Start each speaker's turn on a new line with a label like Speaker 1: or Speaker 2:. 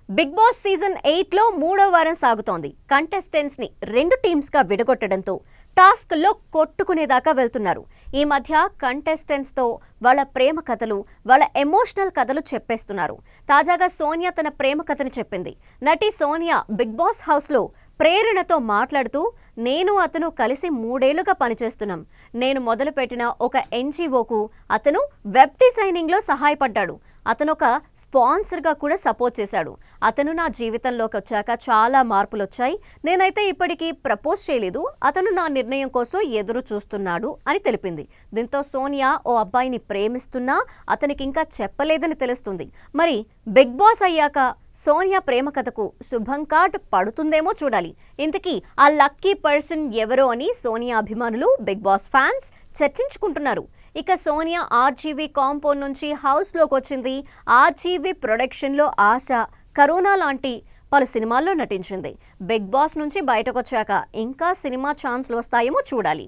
Speaker 1: Big boss season 8 లో మూడో వారం సాగుతోంది. కంటెస్టెంట్స్ ని రెండు టీమ్స్ గా విడగొట్టడంతో టాస్క్ లో కొట్టుకునేదాకా వెళ్తున్నారు. ఈ మధ్య కంటెస్టెంట్స్ తో వాళ్ళ ప్రేమ కథలు, వాళ్ళ ఎమోషనల్ కథలు చెప్పేస్తున్నారు. తాజాగా సోనియా తన ప్రేమ కథని చెప్పింది. నటి సోనియా బిగ్ బాస్ హౌస్ లో ప్రేరణతో మాట్లాడుతూ, నేను అతను కలిసి 3 ఏళ్లుగా పనిచేస్తున్నాం. నేను మొదలుపెట్టిన ఒక ఎన్జిఓకు అతను వెబ్ డిజైనింగ్ లో సహాయపడ్డాడు. అతను ఒక స్పాన్సర్గా కూడా సపోర్ట్ చేశాడు. అతను నా జీవితంలోకి వచ్చాక చాలా మార్పులు వచ్చాయి. నేనైతే ఇప్పటికీ ప్రపోజ్ చేయలేదు. అతను నా నిర్ణయం కోసం ఎదురు చూస్తున్నాడు అని తెలిపింది. దీంతో సోనియా ఓ అబ్బాయిని ప్రేమిస్తున్నా అతనికి ఇంకా చెప్పలేదని తెలుస్తుంది. మరి బిగ్ బాస్ అయ్యాక సోనియా ప్రేమ కథకు శుభం కార్డ్ పడుతుందేమో చూడాలి. ఇంతకీ ఆ లక్కీ పర్సన్ ఎవరో అని సోనియా అభిమానులు, బిగ్ బాస్ ఫ్యాన్స్ చర్చించుకుంటున్నారు. ఇక సోనియా ఆర్జీవీ కాంపౌండ్ నుంచి హౌస్లోకి వచ్చింది. ఆర్జీవీ ప్రొడక్షన్లో ఆశ, కరోనా లాంటి పలు సినిమాల్లో నటించింది. బిగ్ బాస్ నుంచి బయటకు వచ్చాక ఇంకా సినిమా ఛాన్స్లు వస్తాయేమో చూడాలి.